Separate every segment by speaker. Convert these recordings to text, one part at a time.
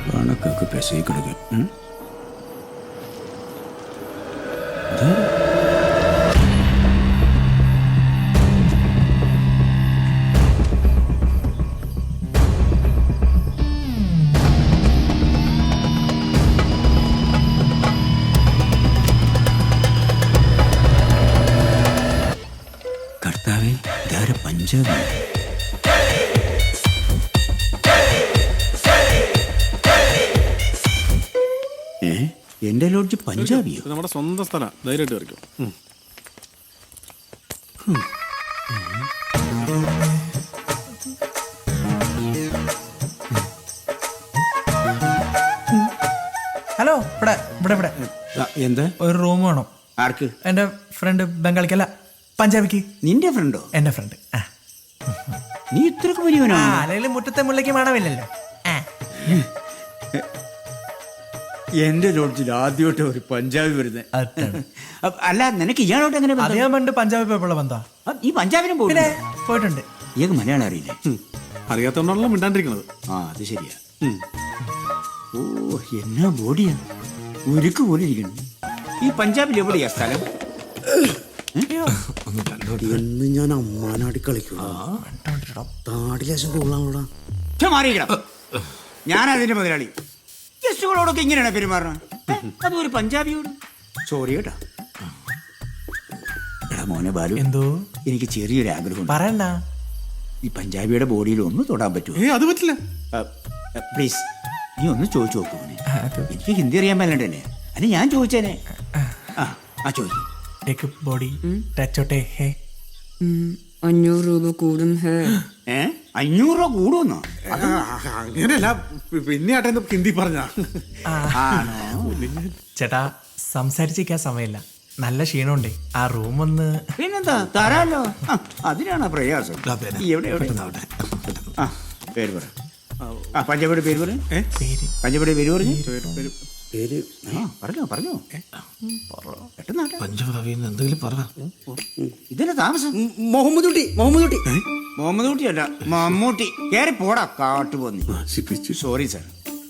Speaker 1: കണക്കൊക്കെ പെസയി കിടക്കും. കർത്താവേ, ഇതാരെ പഞ്ചാബ്? എന്റെ ലോഡ്ജ് പഞ്ചാബിയോ?
Speaker 2: നമ്മുടെ സ്വന്തം സ്ഥലം, ധൈര്യമായിട്ട് കയറിക്കോ.
Speaker 3: ഹലോ, ഇവിടെ ഇവിടെ ഇവിടെ
Speaker 1: എന്താ?
Speaker 3: ഒരു റൂം വേണം.
Speaker 1: ആർക്ക്?
Speaker 3: എന്റെ ഫ്രണ്ട് ബംഗാളിക്കല്ല, പഞ്ചാബിക്ക്.
Speaker 1: നിന്റെ ഫ്രണ്ടോ?
Speaker 3: എന്റെ ഫ്രണ്ട്.
Speaker 1: നീ ഇത്രക്ക് വലിയവനാ?
Speaker 3: അല്ലെങ്കിൽ മുറ്റത്തെ മുല്ലയ്ക്ക് മണമില്ലല്ലോ.
Speaker 1: എന്റെ ലോഡ്ജിൽ ആദ്യമായിട്ട് ഒരു പഞ്ചാബി വരുന്നത്. അല്ല, നിനക്ക് ഇയാളോട്ട് എങ്ങനെ?
Speaker 3: അത് ഞാൻ പണ്ട് പഞ്ചാബി പോയപ്പോഴുള്ള ബന്ധാ.
Speaker 1: ഈ പഞ്ചാബിനും
Speaker 3: പോയിട്ടുണ്ട്.
Speaker 1: ഇയാൾക്ക് മലയാളം അറിയില്ലേ?
Speaker 2: അറിയാത്തോണ്ടാണല്ലോ മിണ്ടാണ്ടിരിക്കുന്നത്.
Speaker 1: ആ, അത് ശരിയാ. ഓ, എന്നാ ബോഡിയാ, ഉരുക്ക് പോലെ ഇരിക്കണം. ഈ പഞ്ചാബിൽ എവിടെയാ സ്ഥലം?
Speaker 4: എന്ന് ഞാൻ അമ്മാനാടി കളിക്കുക. താടിലേശം കൊള്ളാമോടാ.
Speaker 1: ഞാൻ അതിന്റെ മുതലാളി. ഗസ്റ്റുകളോടൊക്കെ ഇങ്ങനെയാണ് പെരുമാറണം. അതും ഒരു പഞ്ചാബിയോട്. സോറി കേട്ടാ. എടാ മോനെ ബാലു,
Speaker 3: എന്തോ
Speaker 1: എനിക്ക് ചെറിയൊരു ആഗ്രഹം.
Speaker 3: പറയണ്ട.
Speaker 1: ഈ പഞ്ചാബിയുടെ ബോഡിയിൽ ഒന്ന് തൊടാൻ പറ്റുമോ?
Speaker 2: അത് പറ്റില്ല.
Speaker 1: പ്ലീസ്, നീ ഒന്ന് ചോദിച്ചു നോക്കൂ. എനിക്ക് ഹിന്ദി അറിയാൻ പാടില്ലേ? അല്ല, ഞാൻ ചോദിച്ചേനെ. ചോദിക്കും.
Speaker 3: एक बॉडी टच होते है
Speaker 5: 500 രൂപ കൂടും.
Speaker 1: 500 രൂപ കൂടുമെന്നോ?
Speaker 2: അങ്ങനെയല്ല, പിന്നെ ആട്ടെ ഹിന്ദി പറഞ്ഞ.
Speaker 3: ചേട്ടാ, സംസാരിച്ചിരിക്കാൻ സമയമില്ല, നല്ല ക്ഷീണമുണ്ട്. ആ റൂം ഒന്ന്.
Speaker 1: പിന്നെന്താ, തരാലോ. അതിനാണ് പ്രയാസം. പേര് പറ. പഞ്ചാബിയുടെ പേര് പറ. പഞ്ചാബിയുടെ പേര് പറഞ്ഞു. പേര് പറഞ്ഞോ പറഞ്ഞോ.
Speaker 2: പഞ്ചാബിന്ന് എന്തെങ്കിലും പറ.
Speaker 1: ഇതിന്റെ താമസം
Speaker 4: മുഹമ്മദ് കുട്ടി. മുഹമ്മദ് കുട്ടി.
Speaker 1: മുഹമ്മദ് കുട്ടി അല്ല, മമ്മൂട്ടി. കേറി പോടാ കാട്ടുപോന്നി. സോറി സാർ,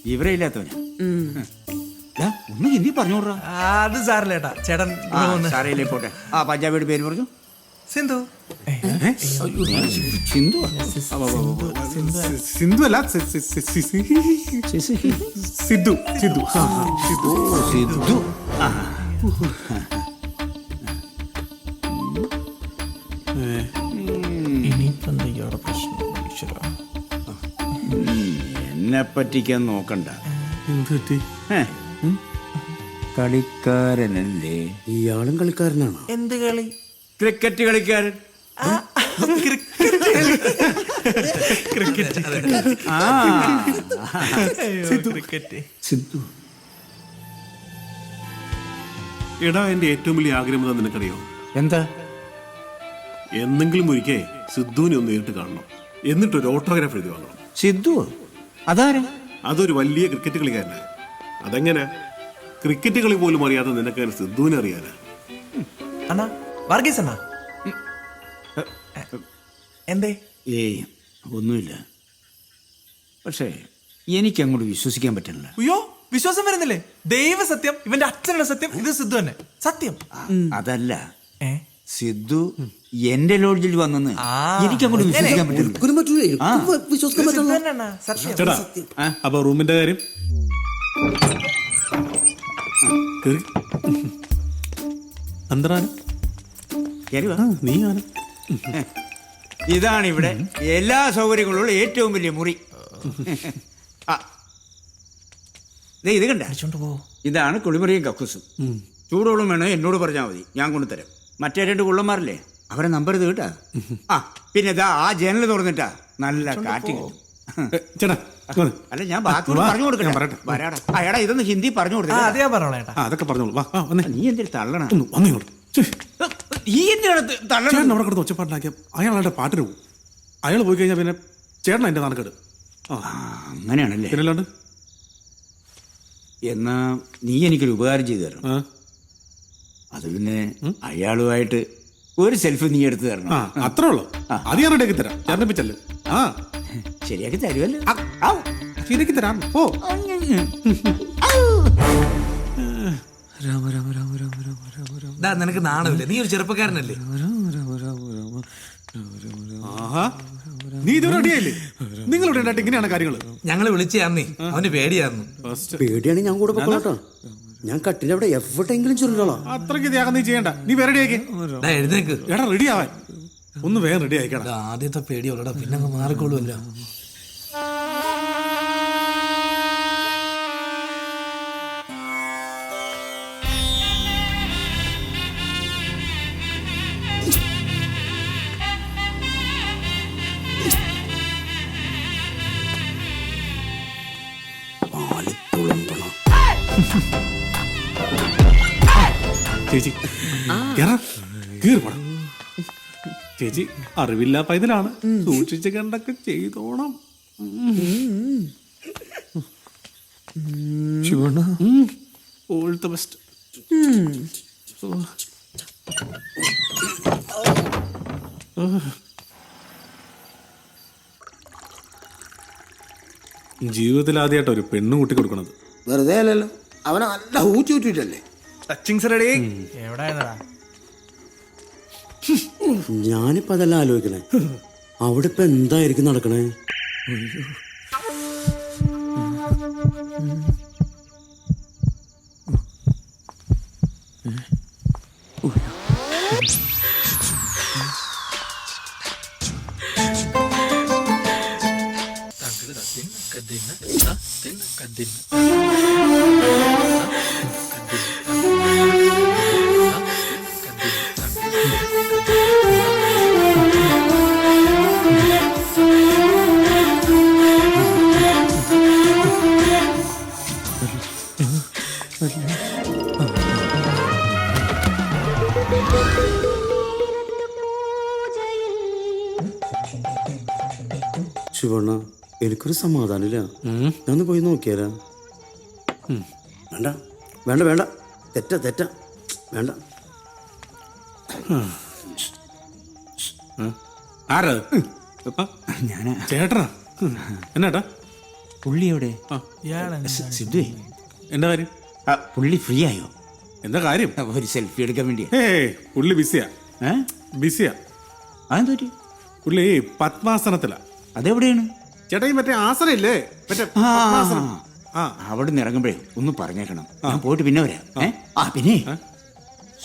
Speaker 1: വിവരം ഇല്ലാത്തവനാ. ഒന്ന് ഹിന്ദി പറഞ്ഞോടാ.
Speaker 3: അത് സാറില്ല ചേട്ടാ. ചേട്ടൻ
Speaker 1: സാറയില്ലേ, പോട്ടെ. പഞ്ചാബിയുടെ പേര് പറഞ്ഞു.
Speaker 3: സിന്ധു.
Speaker 1: സിന്ധു
Speaker 2: സിന്ധു അല്ല, സിദ്ധു. സിദ്ധു.
Speaker 1: സിദ്ധു. എന്നെ പറ്റിക്കാൻ നോക്കണ്ട. കളിക്കാരനല്ലേ?
Speaker 4: ഇയാളും കളിക്കാരനാണോ?
Speaker 3: എന്ത് കളി?
Speaker 1: ക്രിക്കറ്റ് കളിക്കാരൻ. സിദ്ധു.
Speaker 2: എടാ, എന്റെ ഏറ്റവും വലിയ ആഗ്രഹം എന്താ നിനക്കറിയോ?
Speaker 1: എന്താ?
Speaker 2: എന്തെങ്കിലും ഒരിക്കൽ സിദ്ധുവിനെ ഒന്ന് നേരിട്ട് കാണണം, എന്നിട്ടൊരു ഓട്ടോഗ്രാഫ് എഴുതി വാങ്ങണം.
Speaker 1: സിദ്ധു അതാരാ?
Speaker 2: അതൊരു വലിയ ക്രിക്കറ്റ് കളിക്കാരനാണ്. അതെങ്ങനെ ക്രിക്കറ്റ് കളി പോലും അറിയാതെ നിനക്ക് സിദ്ധുവിനെ അറിയാനാ?
Speaker 3: അണ്ണാ, വർഗീസ് അണ്ണാ, എന്തേ?
Speaker 1: ഏയ്, ഒന്നുമില്ല. പക്ഷേ എനിക്കങ്ങോട്ട് വിശ്വസിക്കാൻ പറ്റില്ല.
Speaker 3: അയ്യോ, വിശ്വാസം വരുന്നില്ലേ? ദൈവ സത്യം, ഇവന്റെ അച്ഛനുള്ള സത്യം, ഇത് സിദ്ധു തന്നെ സത്യം.
Speaker 1: അതല്ല, സിദ്ധു എന്റെ ലോഡ്ജിൽ വന്നെന്ന് എനിക്കങ്ങോട്ട് വിശ്വസിക്കാൻ പറ്റില്ല.
Speaker 4: വിശ്വസിക്കാൻ പറ്റില്ല.
Speaker 2: ചേട്ടാ, അപ്പൊ റൂമിന്റെ കാര്യം എന്താണ്? നീ
Speaker 1: ഇതാണ് ഇവിടെ എല്ലാ സൗകര്യങ്ങളുള്ള ഏറ്റവും വലിയ മുറി. ഇത് കണ്ട, ഇതാണ് കുളിമുറിയും കക്കൂസും. ചൂടോളം വേണോ എന്നോട് പറഞ്ഞാൽ മതി, ഞാൻ കൊണ്ടുതരാം. മറ്റേ 2 കുള്ളന്മാരല്ലേ, അവരെ നമ്പർ ഇത് കേട്ടാ. പിന്നെ ഇതാ ആ ജനൽ തുറന്നിട്ടാ നല്ല കാറ്റ് കിട്ടും. അല്ല, ഞാൻ ബാക്കി പറഞ്ഞു കൊടുക്കട്ടെ. അയാടാ, ഇതൊന്ന് ഹിന്ദി പറഞ്ഞു കൊടുത്തേ.
Speaker 2: അതൊക്കെ പറഞ്ഞോളൂ.
Speaker 1: നീ എന്തിനു തള്ളണ?
Speaker 2: ഈ എന്തിനാണ് അവിടെ കിടന്ന് ഒച്ചപ്പാട്ടിലാക്കിയ അയാളുടെ പാട്ടിന് പോകും. അയാൾ പോയി കഴിഞ്ഞാൽ പിന്നെ ചേട്ടൻ എന്റെ നാണക്കേട്.
Speaker 1: അങ്ങനെയാണല്ലേ?
Speaker 2: പിന്നല്ലാണ്ട്.
Speaker 1: എന്നാ നീ എനിക്കൊരു ഉപകാരം ചെയ്തു തരണം. അത് പിന്നെ അയാളുമായിട്ട് ഒരു സെൽഫി നീ എടുത്തു തരണം.
Speaker 2: അത്രേ ഉള്ളൂ. അത് ഞാൻ റെഡിയാക്കി തരാം. ചേട്ടനെ പിച്ചല്ലേ?
Speaker 1: ശരിയാക്കി തരുമല്ലോ.
Speaker 2: ശരിയാക്കി തരാം. ഓ
Speaker 3: നിനക്ക് നാണമില്ല, നീ ഒരു ചെറുപ്പക്കാരനല്ലേ?
Speaker 2: ആഹാ, നീ ഇത് റെഡിയായില്ലേ? നിങ്ങളിവിടെ ഉണ്ടായിട്ട് ഇങ്ങനെയാണ് കാര്യങ്ങൾ.
Speaker 3: ഞങ്ങള് വിളിച്ചാന്നേ, അവന് പേടിയായിരുന്നു.
Speaker 4: പേടിയാണെങ്കിൽ ഞാൻ കൂടെ പൊക്കോട്ടോ. ഞാൻ കട്ടിലവിടെ എവിടെയെങ്കിലും ചുരുളോളാം.
Speaker 2: അത്രയ്ക്ക് ത്യാഗം നീ ചെയ്യണ്ട. നീ വേറെ റെഡിയാക്കി.
Speaker 3: എഴുന്നേക്ക്.
Speaker 2: എടാ റെഡി ആവാൻ ഒന്ന് വേഗം റെഡി ആയിക്കടാ.
Speaker 3: ആദ്യത്തെ പേടിയുള്ളടാ, പിന്നെ അങ്ങ് മാറിക്കൊള്ളുമല്ലോ.
Speaker 2: ചേച്ചി കീർപ്പണം. ചേച്ചി അറിവില്ല പൈതലാണ്, സൂക്ഷിച്ച് കണ്ടൊക്കെ ചെയ്തോണം. All the best. ജീവിതത്തിൽ ആദ്യമായിട്ട് ഒരു പെണ്ണു കൂട്ടി കൊടുക്കണത്.
Speaker 4: വെറുതെ അല്ലല്ലോ, അവനെ നല്ല ഊറ്റി ഊറ്റിട്ടല്ലേ. ഞാനിപ്പോ അതെല്ലാം ആലോചിക്കണേ. അവിടെ ഇപ്പൊ എന്തായിരിക്കും നടക്കണേ? ശിവണ്ണ, എനിക്കൊരു സമാധാനമില്ല. ഞാനൊന്ന് പോയി നോക്കിയാലാ? വേണ്ട വേണ്ട വേണ്ട, തെറ്റ തെറ്റ വേണ്ട.
Speaker 2: ആരാ?
Speaker 1: ഞാനാ.
Speaker 2: ചേട്ടനാ? എന്നാട്ടാ?
Speaker 1: പുള്ളി എവിടെ? സിദ്ധു,
Speaker 2: എന്താ കാര്യം?
Speaker 1: പുള്ളി ഫ്രീ ആയോ?
Speaker 2: എന്താ കാര്യം?
Speaker 1: ഒരു സെൽഫി എടുക്കാൻ വേണ്ടിയാ.
Speaker 2: പുള്ളി ബിസിയാ. ബിസിയാ.
Speaker 1: അതെന്തോറ്റി?
Speaker 2: പുള്ളി പത്മാസനത്തിലാ.
Speaker 1: അതെവിടെയാണ്
Speaker 2: ചേട്ടാ? ഈ മറ്റേ ആസനയില്ലേ, മറ്റേ പത്മാസനം.
Speaker 1: അവിടെ നിന്ന് ഇറങ്ങുമ്പോഴേ ഒന്ന് പറഞ്ഞേക്കണം. ഞാൻ പോയിട്ട് പിന്നെ വരാം. പിന്നെ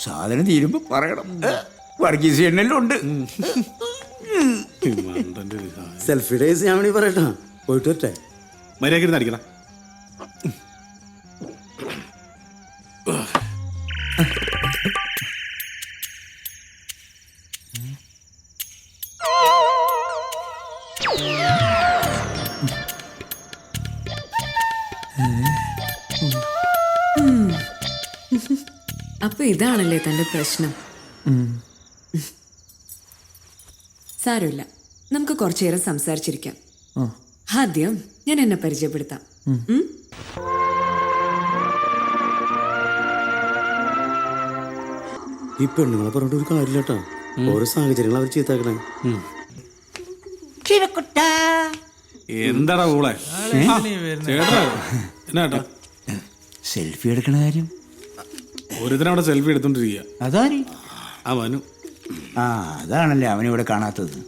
Speaker 1: സാധനം തീരുമ്പോ പറയണം. വർഗീസ് എണ്ണെല്ലാം ഉണ്ട്.
Speaker 4: സെൽഫി ഡേയ്സ് ഞാൻ വേണ്ടി പറയട്ടാ. പോയിട്ട് വരട്ടെ.
Speaker 2: മര്യാദ അടിക്കണം.
Speaker 5: അപ്പൊ ഇതാണല്ലേ തന്റെ പ്രശ്നം? സാരമില്ല, നമുക്ക് കുറച്ചു നേരം സംസാരിച്ചിരിക്കാം. ആദ്യം ഞാൻ എന്നെ പരിചയപ്പെടുത്താം.
Speaker 4: ഈ പെണ്ണുങ്ങളെ പറഞ്ഞിട്ട് ഒരു കാര്യമില്ലട്ടാ. ഓരോ സാഹചര്യങ്ങൾ അവർ ചീത്താക്കണേ.
Speaker 2: എന്താടാ ഊളെ? ചേട്ടാ എന്നാട്ടാ?
Speaker 1: സെൽഫി എടുക്കണ കാര്യം
Speaker 2: ഒരുത്തനവിടെ സെൽഫി എടുത്തോണ്ടിരിക്കുക.
Speaker 1: അതാര്?
Speaker 2: ആ മനു.
Speaker 1: അതാണല്ലേ അവനിവിടെ കാണാത്തത്.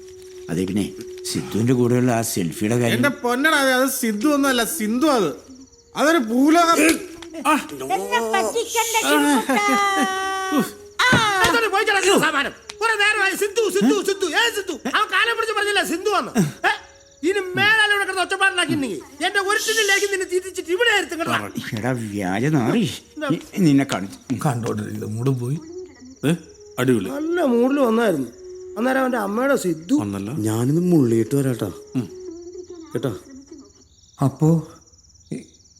Speaker 1: അതെ, പിന്നെ സിദ്ധുവിന്റെ കൂടെയുള്ള ആ സെൽഫിയുടെ കാര്യം.
Speaker 2: എന്റെ പൊന്നടാ, അത് സിദ്ധു ഒന്നല്ല, സിന്ധു. അതൊരു ഭൂലോകം.
Speaker 1: നിന്നെ കാണിച്ചു
Speaker 3: കണ്ടോണ്ടിരിക്കുന്നത് മൂടും പോയി.
Speaker 2: അടിപൊളി.
Speaker 4: നല്ല മൂഡിൽ വന്നായിരുന്നു. അന്നേരം അവന്റെ അമ്മയുടെ സിദ്ധു
Speaker 2: ഒന്നല്ല.
Speaker 4: ഞാനിന്ന് മുള്ളിയിട്ട് വരാട്ടാ കേട്ടാ.
Speaker 3: അപ്പോ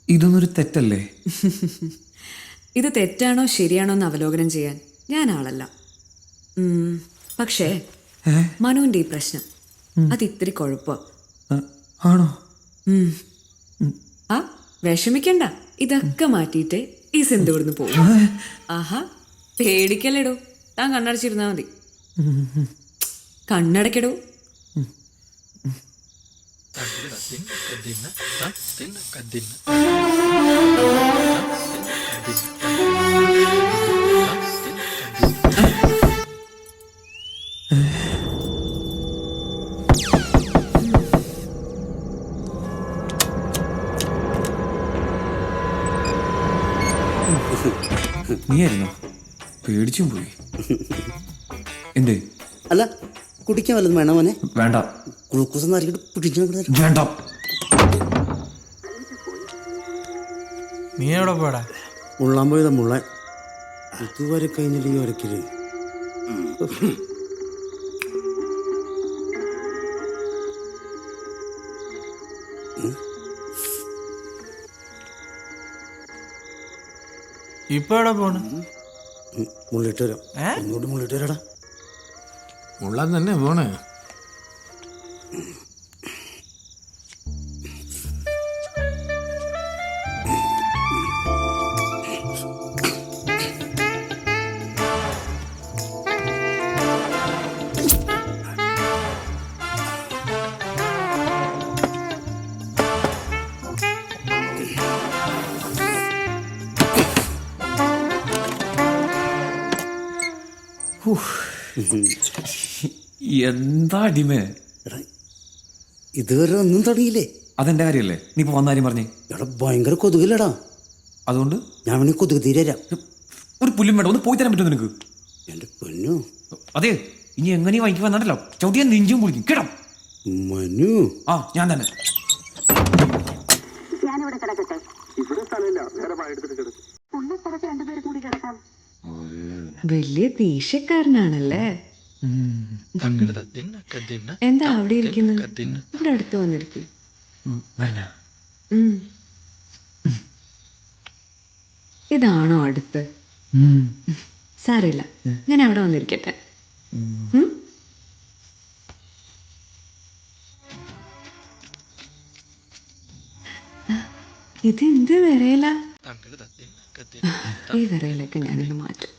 Speaker 3: ഇതൊന്നൊരു തെറ്റല്ലേ?
Speaker 5: ഇത് തെറ്റാണോ ശരിയാണോ എന്ന് അവലോകനം ചെയ്യാൻ ഞാൻ ആളല്ല. പക്ഷേ മനുവിന്റെ ഈ പ്രശ്നം അത് ഇത്തിരി കുഴപ്പ
Speaker 3: ആണോ?
Speaker 5: വിഷമിക്കണ്ട, ഇതൊക്കെ മാറ്റിയിട്ട് ഈ സിന്ധു ഇവിടുന്ന് പോകും. ആഹാ, പേടിക്കല്ലേടോ. താൻ കണ്ണടച്ചിരുന്നാ മതി. കണ്ണടക്കടോ.
Speaker 6: നീയായിരുന്നോ? പേടിച്ചും പോയി. എന്തേ?
Speaker 4: അല്ല കുടിക്കാൻ വല്ലതും വേണോ മോനെ?
Speaker 6: വേണ്ട.
Speaker 4: ഗ്ലൂക്കോസ് ഒന്നും പിടിച്ചു
Speaker 6: വേണ്ട.
Speaker 3: നീ എവിടെ പോടാ?
Speaker 4: മുള്ളാൻ പോയതാ മുള്ളാൻ. ഇതുവരെ കഴിഞ്ഞില്ല ഈ ഒരക്കല്.
Speaker 3: ഇപ്പൊ എവിടെ പോണ്?
Speaker 4: മുള്ളിട്ട് വരാം. ഒന്നുകൂടി മുള്ളിട്ട് വരാടാ.
Speaker 2: മുള്ളാൻ തന്നെ പോണേ.
Speaker 6: എന്താ അടിമേ?
Speaker 4: എടാ ഇതുവരെ ഒന്നും തുടങ്ങിയില്ലേ?
Speaker 6: അതെന്റെ കാര്യല്ലേ? നീ ഇപ്പൊ വന്ന കാര്യം പറഞ്ഞേ.
Speaker 4: എടാ ഭയങ്കര കൊതുകില്ലടാ.
Speaker 6: അതുകൊണ്ട്
Speaker 4: ഞാൻ വേണേ കൊതുക് തീരാം.
Speaker 6: ഒരു പുല്ലും വേണ്ട, ഒന്ന് പോയി തരാൻ പറ്റുമോ നിനക്ക്?
Speaker 4: എന്റെ പൊന്നു
Speaker 6: അതെ, ഇനി എങ്ങനെ വാങ്ങിക്ക് വന്നിട്ടല്ലോ ചവിട്ടിയാൻ നെഞ്ചും പൊളിക്കും കേട്ടോ.
Speaker 4: മനു.
Speaker 6: ആ ഞാൻ തന്നെ.
Speaker 5: വലിയ ദേഷ്യക്കാരനാണല്ലേ? എന്താ അവിടെ ഇരിക്കുന്നത്? ഇവിടെ അടുത്ത് വന്നിരിക്കും. ഇതാണോ അടുത്ത്? സാരില്ല, ഞാൻ അവിടെ വന്നിരിക്കട്ടെ. ഇതെന്ത് വിറയല? ഈ വിറയിലേക്ക് ഞാനിന്ന് മാറ്റും.